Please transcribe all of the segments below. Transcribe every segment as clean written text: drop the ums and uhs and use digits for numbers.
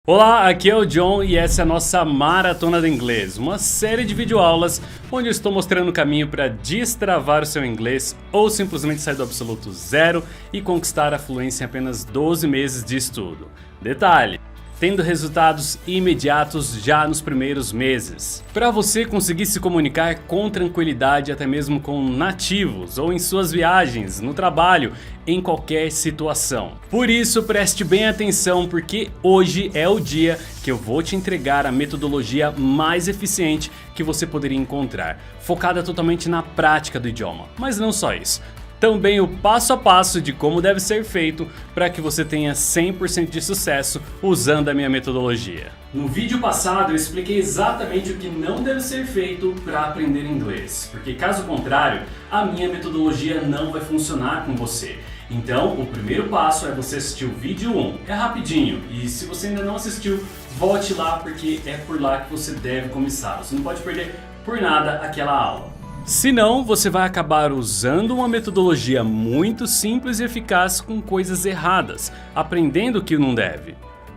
Olá, aqui é o John e essa é a nossa Maratona do Inglês, uma série de videoaulas onde eu estou mostrando o caminho para destravar o seu inglês ou simplesmente sair do absoluto zero e conquistar a fluência em apenas 12 meses de estudo. Detalhe! Tendo resultados imediatos já nos primeiros meses. Para você conseguir se comunicar com tranquilidade até mesmo com nativos ou em suas viagens, no trabalho, em qualquer situação. Por isso preste bem atenção porque hoje é o dia que eu vou te entregar a metodologia mais eficiente que você poderia encontrar, focada totalmente na prática do idioma. Mas não só isso. Também o passo a passo de como deve ser feito para que você tenha 100% de sucesso usando a minha metodologia. No vídeo passado eu expliquei exatamente o que não deve ser feito para aprender inglês, porque caso contrário, a minha metodologia não vai funcionar com você. Então, o primeiro passo é você assistir o vídeo 1, é rapidinho, e se você ainda não assistiu, volte lá porque é por lá que você deve começar, você não pode perder por nada aquela aula. Senão, você vai acabar usando uma metodologia muito simples e eficaz com coisas erradas, aprendendo o que não deve.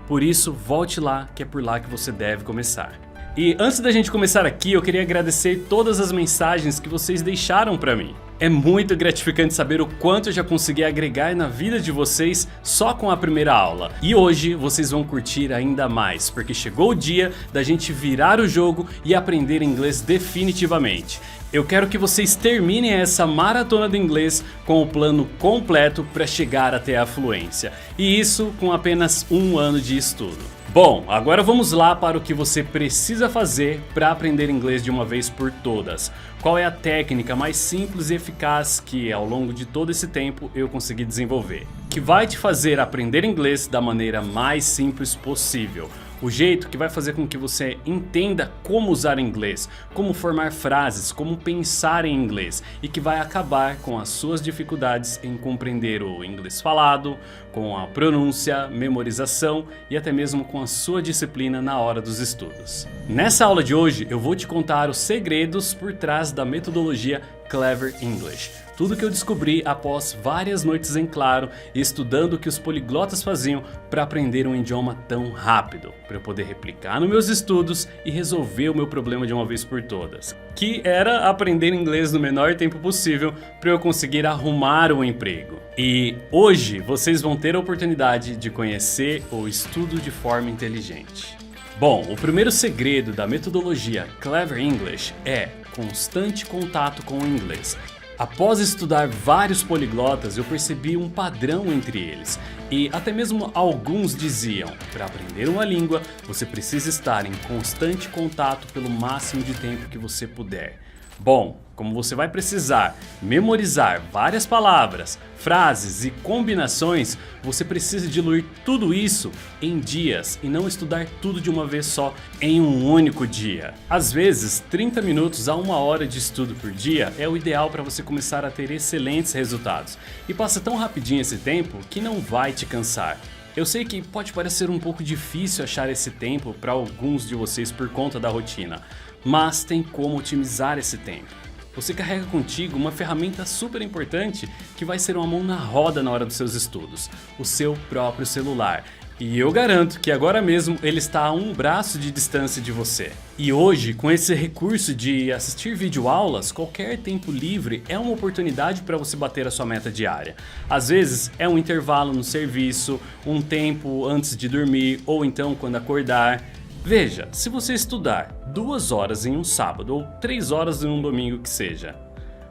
Por isso, volte lá, que é por lá que você deve começar. E antes da gente começar aqui, eu queria agradecer todas as mensagens que vocês deixaram para mim. É muito gratificante saber o quanto eu já consegui agregar na vida de vocês só com a primeira aula. E hoje vocês vão curtir ainda mais, porque chegou o dia da gente virar o jogo e aprender inglês definitivamente. Eu quero que vocês terminem essa maratona do inglês com o plano completo para chegar até a fluência. E isso com apenas um ano de estudo. Bom, agora vamos lá para o que você precisa fazer para aprender inglês de uma vez por todas. Qual é a técnica mais simples e eficaz que ao longo de todo esse tempo eu consegui desenvolver, que vai te fazer aprender inglês da maneira mais simples possível. O jeito que vai fazer com que você entenda como usar inglês, como formar frases, como pensar em inglês e que vai acabar com as suas dificuldades em compreender o inglês falado, com a pronúncia, memorização e até mesmo com a sua disciplina na hora dos estudos. Nessa aula de hoje eu vou te contar os segredos por trás da metodologia Clever English. Tudo que eu descobri após várias noites em claro e estudando o que os poliglotas faziam para aprender um idioma tão rápido, para eu poder replicar nos meus estudos e resolver o meu problema de uma vez por todas, que era aprender inglês no menor tempo possível para eu conseguir arrumar um emprego. E hoje vocês vão ter a oportunidade de conhecer o estudo de forma inteligente. Bom, o primeiro segredo da metodologia Clever English é constante contato com o inglês. Após estudar vários poliglotas, eu percebi um padrão entre eles. E até mesmo alguns diziam, para aprender uma língua, você precisa estar em constante contato pelo máximo de tempo que você puder. Bom, como você vai precisar memorizar várias palavras, frases e combinações, você precisa diluir tudo isso em dias e não estudar tudo de uma vez só em um único dia. Às vezes, 30 minutos a 1 hora de estudo por dia é o ideal para você começar a ter excelentes resultados. E passa tão rapidinho esse tempo que não vai te cansar. Eu sei que pode parecer um pouco difícil achar esse tempo para alguns de vocês por conta da rotina, mas tem como otimizar esse tempo. Você carrega contigo uma ferramenta super importante que vai ser uma mão na roda na hora dos seus estudos, o seu próprio celular. E eu garanto que agora mesmo ele está a um braço de distância de você. E hoje, com esse recurso de assistir videoaulas, qualquer tempo livre é uma oportunidade para você bater a sua meta diária. Às vezes é um intervalo no serviço, um tempo antes de dormir ou então quando acordar. Veja, se você estudar 2 horas em um sábado ou 3 horas em um domingo que seja,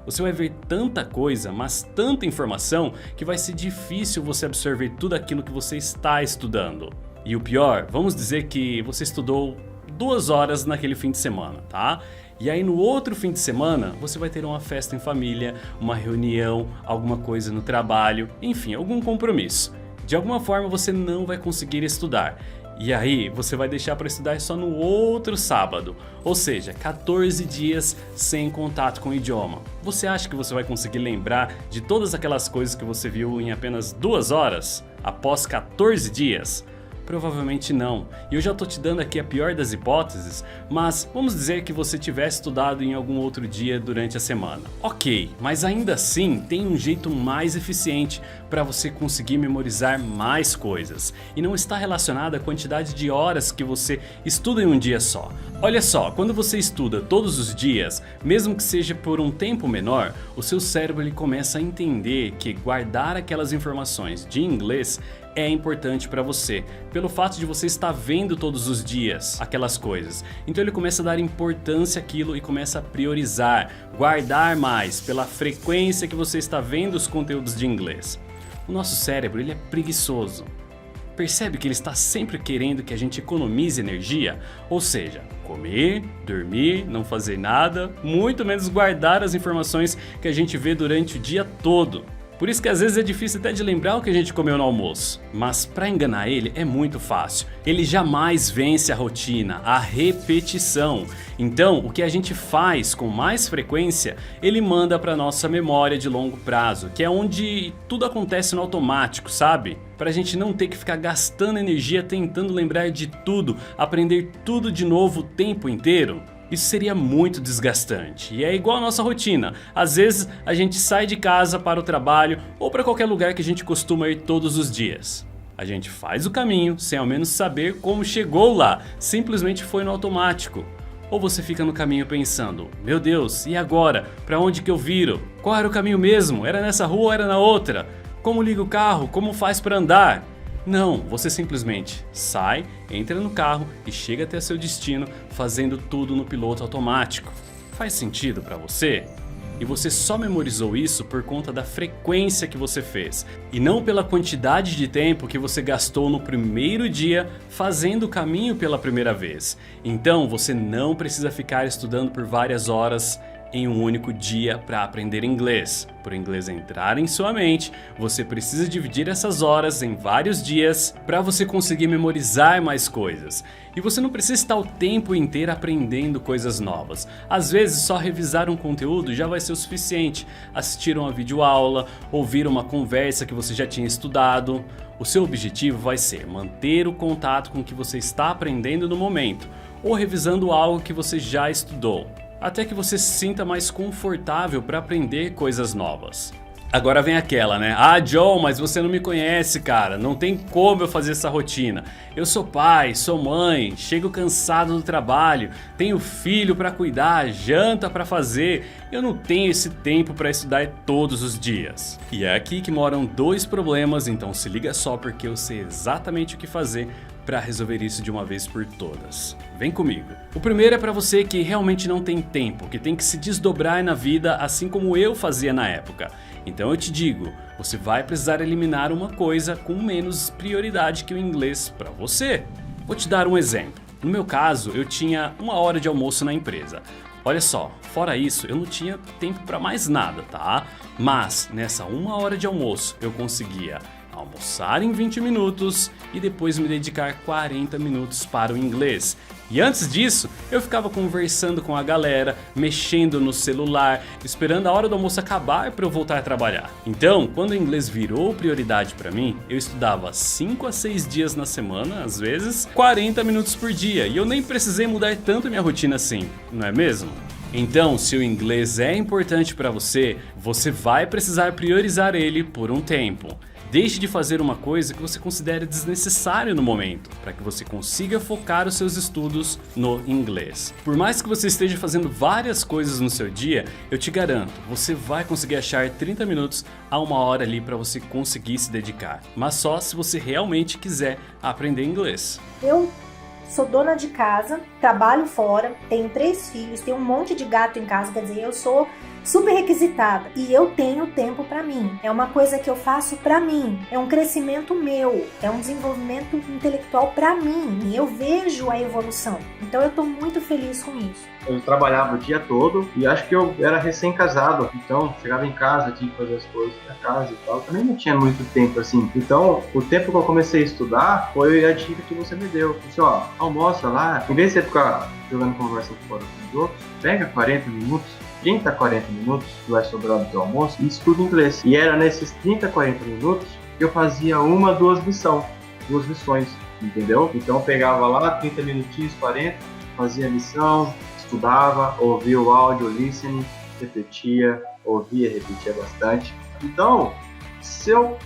você vai ver tanta coisa, mas tanta informação que vai ser difícil você absorver tudo aquilo que você está estudando. E o pior, vamos dizer que você estudou 2 horas naquele fim de semana, tá? E aí no outro fim de semana você vai ter uma festa em família, uma reunião, alguma coisa no trabalho, enfim, algum compromisso. De alguma forma você não vai conseguir estudar. E aí você vai deixar para estudar só no outro sábado, ou seja, 14 dias sem contato com o idioma. Você acha que você vai conseguir lembrar de todas aquelas coisas que você viu em apenas 2 horas, após 14 dias? Provavelmente não. E eu já tô te dando aqui a pior das hipóteses, mas vamos dizer que você tivesse estudado em algum outro dia durante a semana. Ok, mas ainda assim tem um jeito mais eficiente para você conseguir memorizar mais coisas. E não está relacionado à quantidade de horas que você estuda em um dia só. Olha só, quando você estuda todos os dias, mesmo que seja por um tempo menor, o seu cérebro ele começa a entender que guardar aquelas informações de inglês é importante para você, pelo fato de você estar vendo todos os dias aquelas coisas. Então ele começa a dar importância àquilo e começa a priorizar, guardar mais pela frequência que você está vendo os conteúdos de inglês. O nosso cérebro ele é preguiçoso. Percebe que ele está sempre querendo que a gente economize energia? Ou seja, comer, dormir, não fazer nada, muito menos guardar as informações que a gente vê durante o dia todo. Por isso que às vezes é difícil até de lembrar o que a gente comeu no almoço. Mas para enganar ele é muito fácil. Ele jamais vence a rotina, a repetição. Então o que a gente faz com mais frequência, ele manda para nossa memória de longo prazo, que é onde tudo acontece no automático, sabe? Pra gente não ter que ficar gastando energia tentando lembrar de tudo, aprender tudo de novo o tempo inteiro. Isso seria muito desgastante e é igual a nossa rotina. Às vezes a gente sai de casa para o trabalho ou para qualquer lugar que a gente costuma ir todos os dias. A gente faz o caminho sem ao menos saber como chegou lá, simplesmente foi no automático. Ou você fica no caminho pensando, meu Deus, e agora? Para onde que eu viro? Qual era o caminho mesmo? Era nessa rua ou era na outra? Como liga o carro? Como faz para andar? Não, você simplesmente sai, entra no carro e chega até seu destino fazendo tudo no piloto automático. Faz sentido para você? E você só memorizou isso por conta da frequência que você fez e não pela quantidade de tempo que você gastou no primeiro dia fazendo o caminho pela primeira vez. Então você não precisa ficar estudando por várias horas em um único dia para aprender inglês. Para o inglês entrar em sua mente, você precisa dividir essas horas em vários dias para você conseguir memorizar mais coisas. E você não precisa estar o tempo inteiro aprendendo coisas novas. Às vezes só revisar um conteúdo já vai ser o suficiente. Assistir uma videoaula, ouvir uma conversa que você já tinha estudado. O seu objetivo vai ser manter o contato com o que você está aprendendo no momento, ou revisando algo que você já estudou, até que você se sinta mais confortável para aprender coisas novas. Agora vem aquela, né? Ah, John, mas você não me conhece, cara. Não tem como eu fazer essa rotina. Eu sou pai, sou mãe, chego cansado do trabalho, tenho filho para cuidar, janta para fazer. Eu não tenho esse tempo para estudar todos os dias. E é aqui que moram dois problemas, então se liga só porque eu sei exatamente o que fazer para resolver isso de uma vez por todas. Vem comigo. O primeiro é para você que realmente não tem tempo, que tem que se desdobrar na vida assim como eu fazia na época. Então eu te digo, você vai precisar eliminar uma coisa com menos prioridade que o inglês para você. Vou te dar um exemplo. No meu caso, eu tinha 1 hora de almoço na empresa. Olha só, fora isso, eu não tinha tempo para mais nada, tá? Mas nessa 1 hora de almoço eu conseguia almoçar em 20 minutos e depois me dedicar 40 minutos para o inglês. E antes disso, eu ficava conversando com a galera, mexendo no celular, esperando a hora do almoço acabar para eu voltar a trabalhar. Então, quando o inglês virou prioridade para mim, eu estudava 5 a 6 dias na semana, às vezes 40 minutos por dia, e eu nem precisei mudar tanto minha rotina assim, não é mesmo? Então, se o inglês é importante para você, você vai precisar priorizar ele por um tempo. Deixe de fazer uma coisa que você considera desnecessária no momento, para que você consiga focar os seus estudos no inglês. Por mais que você esteja fazendo várias coisas no seu dia, eu te garanto, você vai conseguir achar 30 minutos a 1 hora ali para você conseguir se dedicar. Mas só se você realmente quiser aprender inglês. Eu sou dona de casa, trabalho fora, tenho 3 filhos, tenho um monte de gato em casa, quer dizer, eu sou super requisitada e eu tenho tempo para mim. É uma coisa que eu faço para mim, é um crescimento meu, é um desenvolvimento intelectual para mim e eu vejo a evolução. Então eu tô muito feliz com isso. Eu trabalhava o dia todo e acho que eu era recém-casado, então chegava em casa, tinha que fazer as coisas da casa e tal, também não tinha muito tempo assim. Então o tempo que eu comecei a estudar foi a dica que você me deu. Você, ó, almoça lá, em vez de você ficar jogando conversa fora com os outros, pega 40 minutos, 30 a 40 minutos que vai sobrar do teu almoço e estuda inglês. E era nesses 30 a 40 minutos que eu fazia 1, 2 lições. entendeu? Então eu pegava lá 30 minutinhos, 40, fazia a lição, estudava, ouvia o áudio, listening, repetia, ouvia, repetia bastante. Então, se eu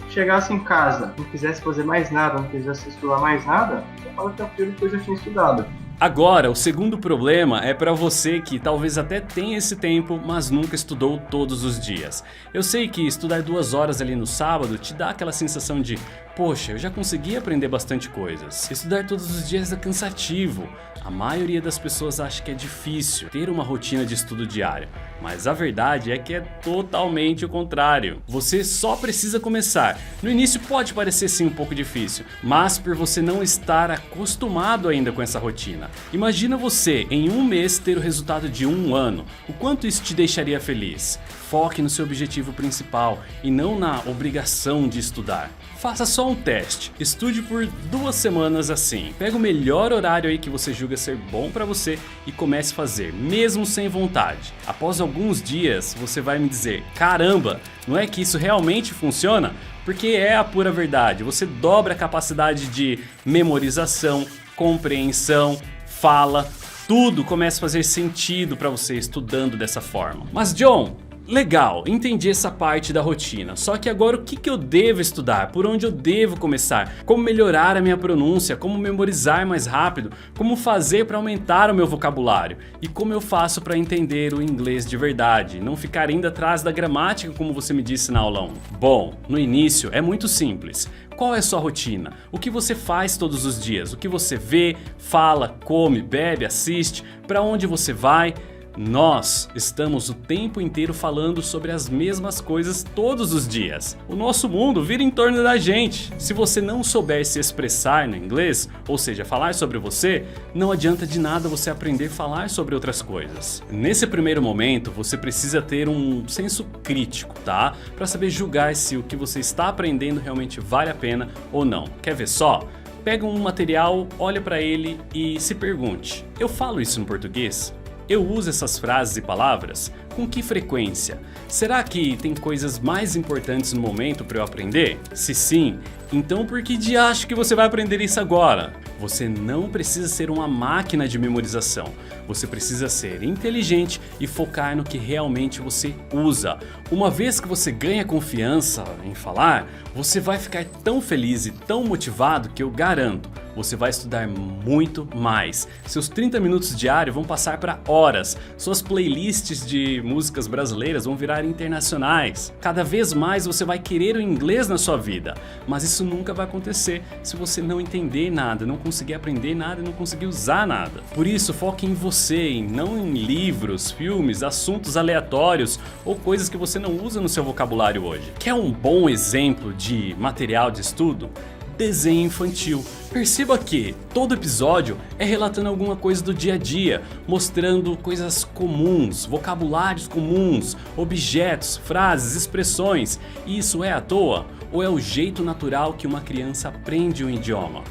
chegasse em casa, não quisesse fazer mais nada, não quisesse estudar mais nada, eu falo tranquilo que eu já tinha estudado. Agora, o segundo problema é para você que talvez até tenha esse tempo, mas nunca estudou todos os dias. Eu sei que estudar 2 horas ali no sábado te dá aquela sensação de, poxa, eu já consegui aprender bastante coisas. Estudar todos os dias é cansativo. A maioria das pessoas acha que é difícil ter uma rotina de estudo diário, mas a verdade é que é totalmente o contrário. Você só precisa começar. No início pode parecer sim um pouco difícil, mas por você não estar acostumado ainda com essa rotina. Imagina você em 1 mês ter o resultado de 1 ano. O quanto isso te deixaria feliz? Foque no seu objetivo principal e não na obrigação de estudar. Faça só um teste, estude por 2 semanas assim. Pega o melhor horário aí que você julga ser bom para você e comece a fazer, mesmo sem vontade. Após alguns dias, você vai me dizer, caramba, não é que isso realmente funciona? Porque é a pura verdade, você dobra a capacidade de memorização, compreensão, fala, tudo começa a fazer sentido para você estudando dessa forma. Mas John, legal, entendi essa parte da rotina, só que agora o que eu devo estudar? Por onde eu devo começar? Como melhorar a minha pronúncia? Como memorizar mais rápido? Como fazer para aumentar o meu vocabulário? E como eu faço para entender o inglês de verdade? Não ficar indo atrás da gramática como você me disse na aula 1. Bom, no início é muito simples. Qual é a sua rotina? O que você faz todos os dias? O que você vê, fala, come, bebe, assiste? Para onde você vai? Nós estamos o tempo inteiro falando sobre as mesmas coisas todos os dias. O nosso mundo vira em torno da gente. Se você não souber se expressar no inglês, ou seja, falar sobre você, não adianta de nada você aprender a falar sobre outras coisas. Nesse primeiro momento, você precisa ter um senso crítico, tá? Para saber julgar se o que você está aprendendo realmente vale a pena ou não. Quer ver só? Pega um material, olha para ele e se pergunte: eu falo isso em português? Eu uso essas frases e palavras? Com que frequência? Será que tem coisas mais importantes no momento para eu aprender? Se sim, então por que diacho que você vai aprender isso agora? Você não precisa ser uma máquina de memorização. Você precisa ser inteligente e focar no que realmente você usa. Uma vez que você ganha confiança em falar, você vai ficar tão feliz e tão motivado que eu garanto, você vai estudar muito mais. Seus 30 minutos diários vão passar para horas. Suas playlists de músicas brasileiras vão virar internacionais. Cada vez mais você vai querer o inglês na sua vida. Mas isso nunca vai acontecer se você não entender nada, não conseguir aprender nada e não conseguir usar nada. Por isso, foque em você e não em livros, filmes, assuntos aleatórios ou coisas que você não usa no seu vocabulário hoje. Quer um bom exemplo de material de estudo? Desenho infantil. Perceba que todo episódio é relatando alguma coisa do dia a dia, mostrando coisas comuns, vocabulários comuns, objetos, frases, expressões. E isso é à toa ou é o jeito natural que uma criança aprende um idioma?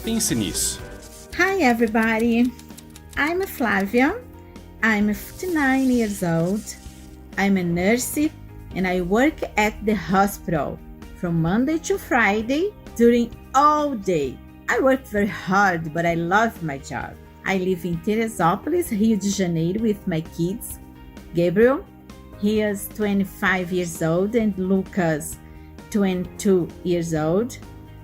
Pense nisso. Hi everybody, I'm Flavia, I'm 59 years old, I'm a nurse and I work at the hospital from Monday to Friday during all day. I work very hard, but I love my job. I live in Teresópolis, Rio de Janeiro with my kids. Gabriel, he is 25 years old, and Lucas, 22 years old.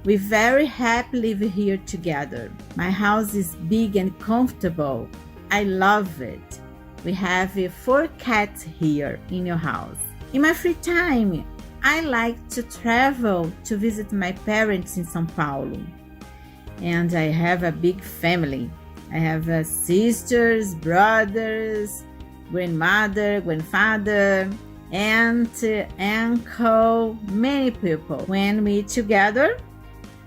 We very happy live here together. My house is big and comfortable. I love it. We have 4 cats here in your house. In my free time, I like to travel to visit my parents in São Paulo. And I have a big family. I have sisters, brothers, grandmother, grandfather, aunt, uncle, many people. When we together,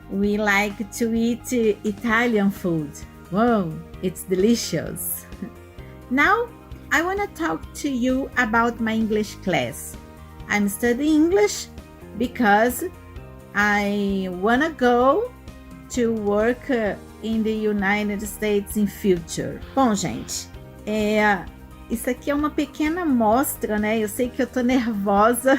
we like to eat Italian food. Wow, it's delicious. Now, I want to talk to you about my English class. I'm studying English because I want to go to work in the United States in future. Bom, gente, isso aqui é uma pequena amostra, né? Eu sei que eu tô nervosa,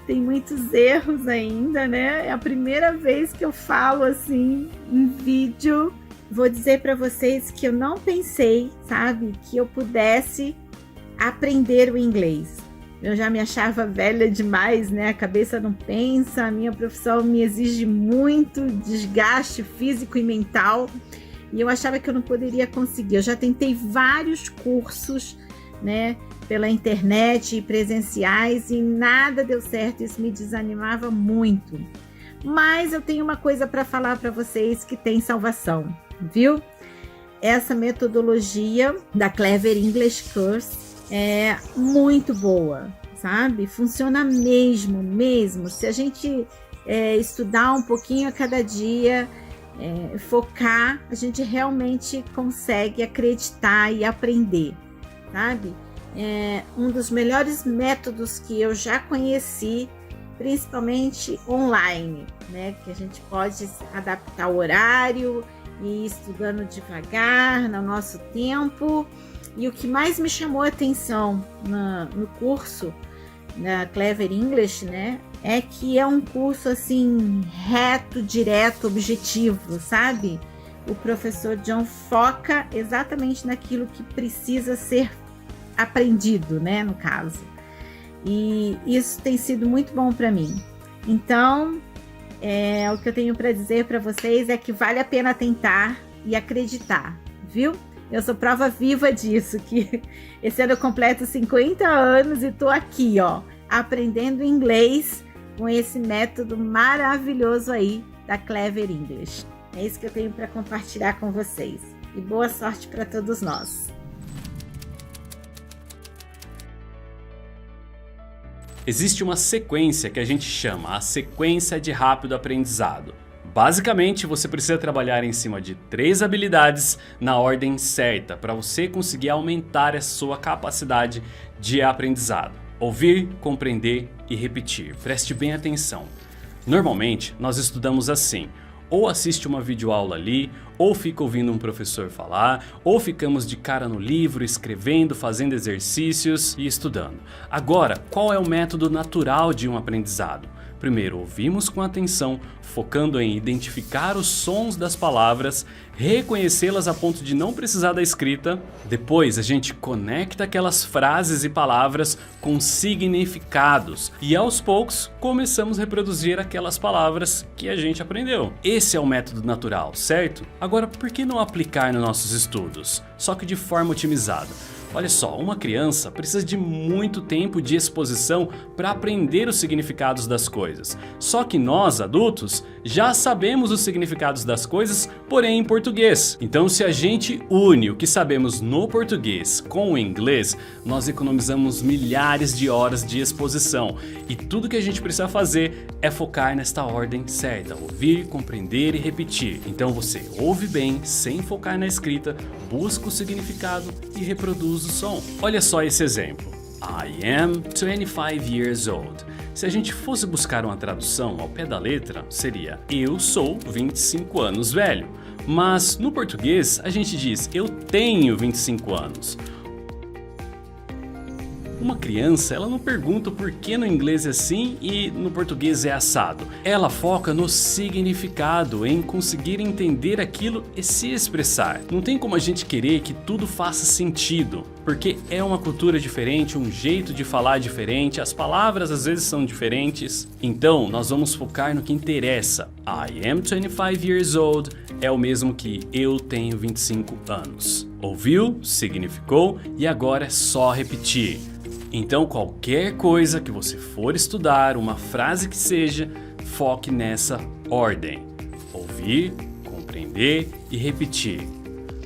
tem muitos erros ainda, né? É a primeira vez que eu falo assim em vídeo. Vou dizer para vocês que eu não pensei, sabe, que eu pudesse aprender o inglês. Eu já me achava velha demais, né? A cabeça não pensa, a minha profissão me exige muito desgaste físico e mental. E eu achava que eu não poderia conseguir. Eu já tentei vários cursos, né, pela internet e presenciais e nada deu certo. Isso me desanimava muito. Mas eu tenho uma coisa para falar para vocês que tem salvação, viu? Essa metodologia da Clever English Course é muito boa, sabe? Funciona mesmo. Se a gente estudar um pouquinho a cada dia, focar, a gente realmente consegue acreditar e aprender, sabe? É um dos melhores métodos que eu já conheci, principalmente online, né? Que a gente pode adaptar o horário e ir estudando devagar, no nosso tempo. E o que mais me chamou a atenção no curso da Clever English, né, é que é um curso assim reto, direto, objetivo, sabe? O professor John foca exatamente naquilo que precisa ser aprendido, né, no caso. E isso tem sido muito bom para mim. Então, o que eu tenho para dizer para vocês é que vale a pena tentar e acreditar, viu? Eu sou prova viva disso, que esse ano eu completo 50 anos e tô aqui, ó, aprendendo inglês com esse método maravilhoso aí da Clever English. É isso que eu tenho para compartilhar com vocês. E boa sorte para todos nós. Existe uma sequência que a gente chama a sequência de rápido aprendizado. Basicamente, você precisa trabalhar em cima de 3 habilidades na ordem certa para você conseguir aumentar a sua capacidade de aprendizado. Ouvir, compreender e repetir. Preste bem atenção. Normalmente, nós estudamos assim. Ou assiste uma videoaula ali, ou fica ouvindo um professor falar, ou ficamos de cara no livro, escrevendo, fazendo exercícios e estudando. Agora, qual é o método natural de um aprendizado? Primeiro, ouvimos com atenção, focando em identificar os sons das palavras, reconhecê-las a ponto de não precisar da escrita. Depois, a gente conecta aquelas frases e palavras com significados e aos poucos começamos a reproduzir aquelas palavras que a gente aprendeu. Esse é o método natural, certo? Agora, por que não aplicar nos nossos estudos? Só que de forma otimizada. Olha só, uma criança precisa de muito tempo de exposição para aprender os significados das coisas. Só que nós, adultos, já sabemos os significados das coisas, porém em português. Então, se a gente une o que sabemos no português com o inglês, nós economizamos milhares de horas de exposição. E tudo que a gente precisa fazer é focar nesta ordem certa: ouvir, compreender e repetir. Então você ouve bem, sem focar na escrita, busca o significado e reproduz o som. Olha só esse exemplo. I am 25 years old. Se a gente fosse buscar uma tradução ao pé da letra, seria eu sou 25 anos velho. Mas no português a gente diz eu tenho 25 anos. Uma criança, ela não pergunta por que no inglês é assim e no português é assado. Ela foca no significado, em conseguir entender aquilo e se expressar. Não tem como a gente querer que tudo faça sentido, porque é uma cultura diferente, um jeito de falar diferente, as palavras às vezes são diferentes. Então, nós vamos focar no que interessa. I am 25 years old é o mesmo que eu tenho 25 anos. Ouviu? Significou? E agora é só repetir. Então, qualquer coisa que você for estudar, uma frase que seja, foque nessa ordem: ouvir, compreender e repetir.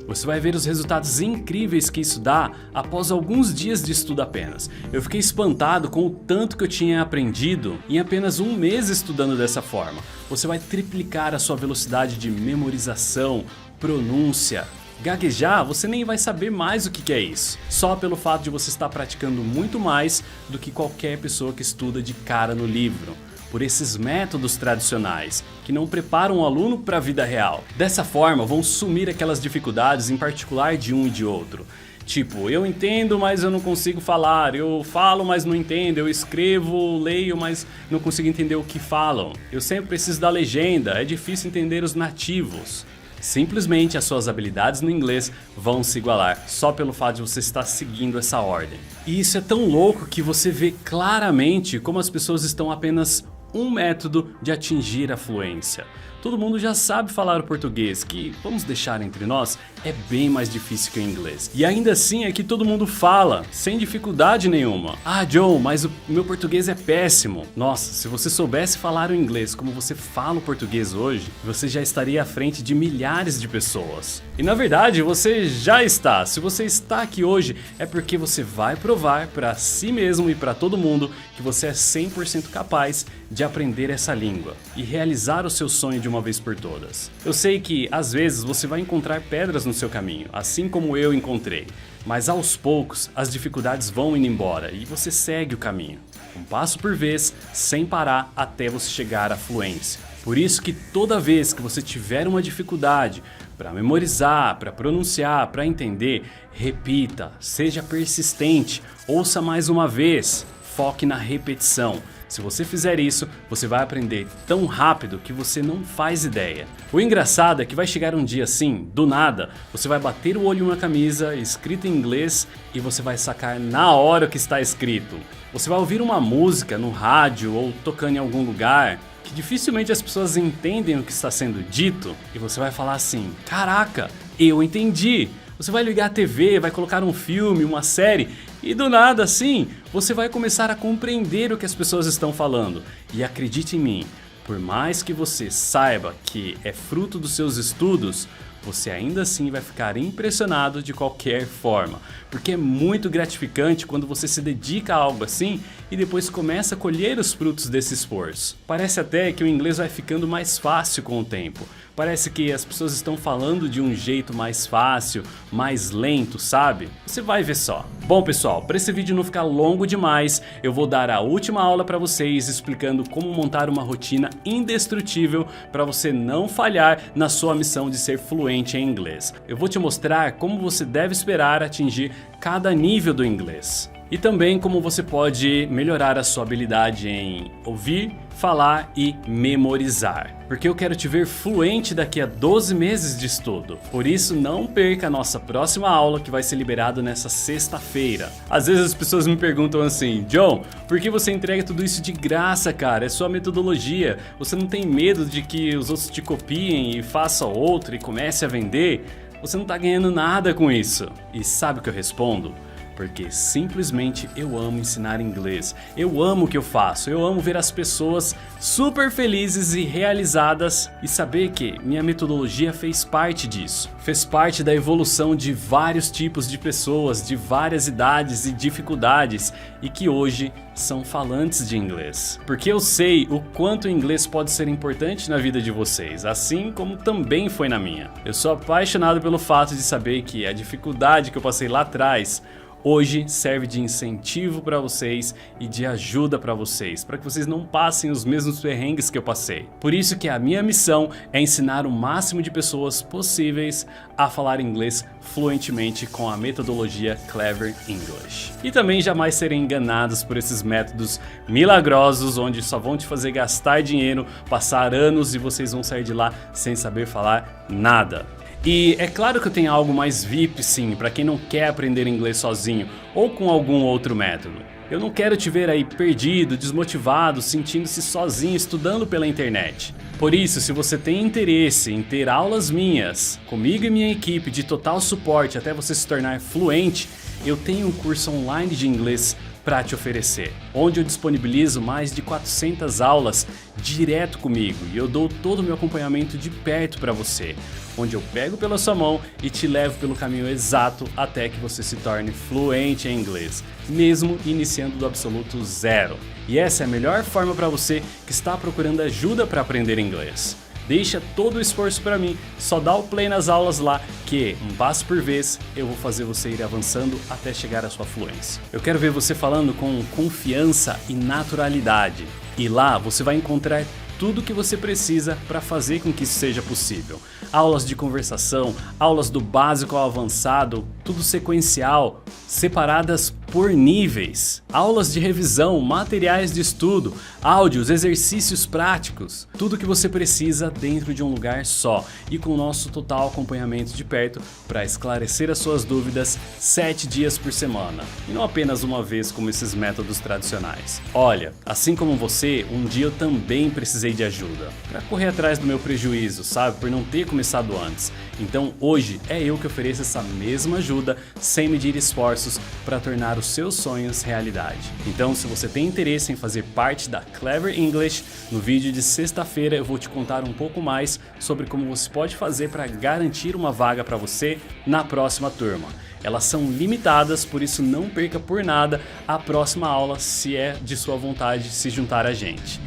Você vai ver os resultados incríveis que isso dá após alguns dias de estudo apenas. Eu fiquei espantado com o tanto que eu tinha aprendido em apenas um mês estudando dessa forma. Você vai triplicar a sua velocidade de memorização, pronúncia. Gaguejar, você nem vai saber mais o que é isso, só pelo fato de você estar praticando muito mais do que qualquer pessoa que estuda de cara no livro, por esses métodos tradicionais, que não preparam o aluno para a vida real. Dessa forma, vão sumir aquelas dificuldades, em particular de um e de outro. Tipo, eu entendo, mas eu não consigo falar. Eu falo, mas não entendo. Eu escrevo, leio, mas não consigo entender o que falam. Eu sempre preciso da legenda. É difícil entender os nativos. Simplesmente as suas habilidades no inglês vão se igualar só pelo fato de você estar seguindo essa ordem. E isso é tão louco que você vê claramente como as pessoas estão apenas um método de atingir a fluência. Todo mundo já sabe falar o português, que, vamos deixar entre nós, é bem mais difícil que o inglês. E ainda assim é que todo mundo fala, sem dificuldade nenhuma. Ah, John, mas o meu português é péssimo. Nossa, se você soubesse falar o inglês como você fala o português hoje, você já estaria à frente de milhares de pessoas. E na verdade, você já está. Se você está aqui hoje, é porque você vai provar para si mesmo e para todo mundo que você é 100% capaz de aprender essa língua e realizar o seu sonho de uma vez por todas. Eu sei que às vezes você vai encontrar pedras no seu caminho, assim como eu encontrei, mas aos poucos as dificuldades vão indo embora e você segue o caminho, um passo por vez, sem parar até você chegar à fluência. Por isso que toda vez que você tiver uma dificuldade para memorizar, para pronunciar, para entender, repita, seja persistente, ouça mais uma vez, foque na repetição. Se você fizer isso, você vai aprender tão rápido que você não faz ideia. O engraçado é que vai chegar um dia assim, do nada, você vai bater o olho em uma camisa escrita em inglês e você vai sacar na hora o que está escrito. Você vai ouvir uma música no rádio ou tocando em algum lugar que dificilmente as pessoas entendem o que está sendo dito e você vai falar assim: caraca, eu entendi! Você vai ligar a TV, vai colocar um filme, uma série e do nada assim você vai começar a compreender o que as pessoas estão falando. E acredite em mim, por mais que você saiba que é fruto dos seus estudos, você ainda assim vai ficar impressionado de qualquer forma, porque é muito gratificante quando você se dedica a algo assim e depois começa a colher os frutos desse esforço. Parece até que o inglês vai ficando mais fácil com o tempo. Parece que as pessoas estão falando de um jeito mais fácil, mais lento, sabe? Você vai ver só. Bom pessoal, para esse vídeo não ficar longo demais, eu vou dar a última aula para vocês explicando como montar uma rotina indestrutível para você não falhar na sua missão de ser fluente em inglês. Eu vou te mostrar como você deve esperar atingir cada nível do inglês. E também como você pode melhorar a sua habilidade em ouvir, falar e memorizar. Porque eu quero te ver fluente daqui a 12 meses de estudo. Por isso não perca a nossa próxima aula que vai ser liberada nessa sexta-feira. Às vezes as pessoas me perguntam assim: John, por que você entrega tudo isso de graça, cara? É sua metodologia. Você não tem medo de que os outros te copiem e façam outro e comece a vender? Você não tá ganhando nada com isso. E sabe o que eu respondo? Porque simplesmente eu amo ensinar inglês, eu amo o que eu faço, eu amo ver as pessoas super felizes e realizadas e saber que minha metodologia fez parte disso. Fez parte da evolução de vários tipos de pessoas, de várias idades e dificuldades e que hoje são falantes de inglês. Porque eu sei o quanto o inglês pode ser importante na vida de vocês, assim como também foi na minha. Eu sou apaixonado pelo fato de saber que a dificuldade que eu passei lá atrás hoje serve de incentivo para vocês e de ajuda para que vocês não passem os mesmos perrengues que eu passei. Por isso que a minha missão é ensinar o máximo de pessoas possíveis a falar inglês fluentemente com a metodologia Clever English. E também jamais serem enganados por esses métodos milagrosos onde só vão te fazer gastar dinheiro, passar anos e vocês vão sair de lá sem saber falar nada. E é claro que eu tenho algo mais VIP sim, para quem não quer aprender inglês sozinho ou com algum outro método. Eu não quero te ver aí perdido, desmotivado, sentindo-se sozinho estudando pela internet. Por isso, se você tem interesse em ter aulas minhas, comigo e minha equipe de total suporte até você se tornar fluente, eu tenho um curso online de inglês para te oferecer, onde eu disponibilizo mais de 400 aulas direto comigo e eu dou todo o meu acompanhamento de perto para você, onde eu pego pela sua mão e te levo pelo caminho exato até que você se torne fluente em inglês, mesmo iniciando do absoluto zero. E essa é a melhor forma para você que está procurando ajuda para aprender inglês. Deixa todo o esforço para mim, só dá o play nas aulas lá que, um passo por vez, eu vou fazer você ir avançando até chegar à sua fluência. Eu quero ver você falando com confiança e naturalidade. E lá você vai encontrar tudo o que você precisa para fazer com que isso seja possível. Aulas de conversação, aulas do básico ao avançado, tudo sequencial, separadas por níveis, aulas de revisão, materiais de estudo, áudios, exercícios práticos, tudo que você precisa dentro de um lugar só e com o nosso total acompanhamento de perto para esclarecer as suas dúvidas 7 dias por semana e não apenas uma vez como esses métodos tradicionais. Olha, assim como você, um dia eu também precisei de ajuda para correr atrás do meu prejuízo, sabe, por não ter começado antes. Então hoje é eu que ofereço essa mesma ajuda sem medir esforços para tornar os seus sonhos realidade. Então, se você tem interesse em fazer parte da Clever English, no vídeo de sexta-feira eu vou te contar um pouco mais sobre como você pode fazer para garantir uma vaga para você na próxima turma. Elas são limitadas, por isso não perca por nada a próxima aula se é de sua vontade se juntar a gente.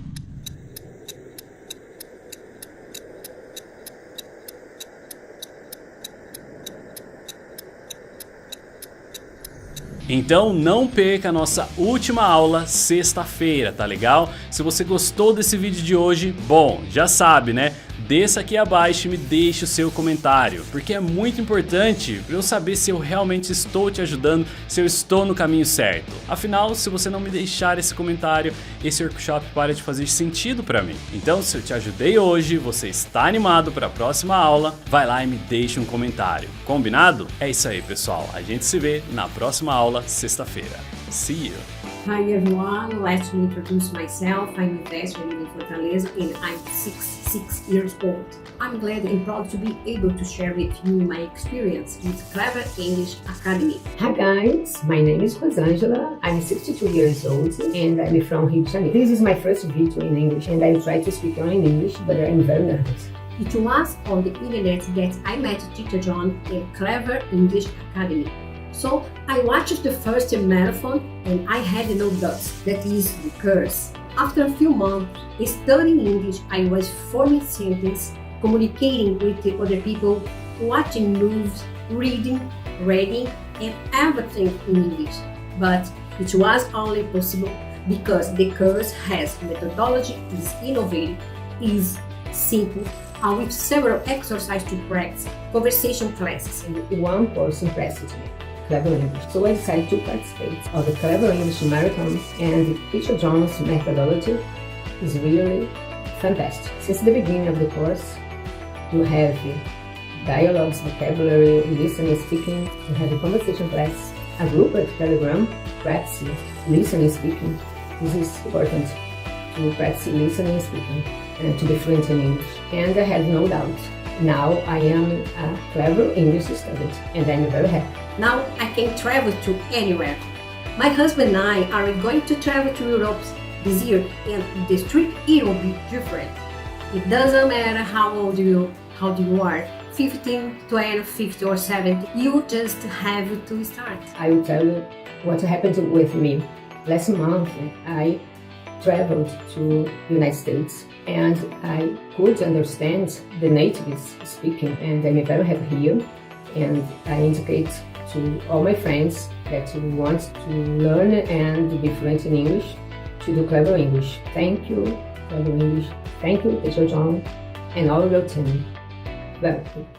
Então não perca a nossa última aula sexta-feira, tá legal? Se você gostou desse vídeo de hoje, bom, já sabe, né? Desça aqui abaixo e me deixe o seu comentário, porque é muito importante para eu saber se eu realmente estou te ajudando, se eu estou no caminho certo. Afinal, se você não me deixar esse comentário, esse workshop para de fazer sentido para mim. Então, se eu te ajudei hoje, você está animado para a próxima aula, vai lá e me deixe um comentário. Combinado? É isso aí, pessoal. A gente se vê na próxima aula, sexta-feira. See you! Hi everyone, let me introduce myself. I'm Yvette, living in Fortaleza, and I'm 66 years old. I'm glad and proud to be able to share with you my experience with Clever English Academy. Hi guys, my name is Rosângela. I'm 62 years old and I'm from Rio de Janeiro. This is my first video in English and I try to speak only in English, but I'm very nervous. It was on the internet that I met Teacher John at Clever English Academy. So I watched the first marathon and I had no doubts, that is the curse. After a few months studying English, I was forming sentences, communicating with the other people, watching movies, reading, and everything in English. But it was only possible because the course has methodology, is innovative, is simple, and with several exercises to practice, conversation classes. And one person impressed me. Clever English. So I decided to participate of the Clever English Marathon, and Teacher John's methodology is really fantastic. Since the beginning of the course, you have dialogues, vocabulary, listening, speaking, you have a conversation class, a group at Telegram, practice listening, speaking. This is important to practice listening and speaking and to be fluent in English. And I had no doubt. Now I am a Clever English student and I'm very happy. Now I can travel to anywhere. My husband and I are going to travel to Europe this year and the trip it will be different. It doesn't matter how old you are, 15, 12, 50 or 70, you just have to start. I will tell you what happened with me. Last month I traveled to the United States and I could understand the natives speaking and I'm very happy here, and I indicate to all my friends that want to learn and be fluent in English to do Clever English. Thank you, Clever English. Thank you, Teacher John, and all your team. Welcome.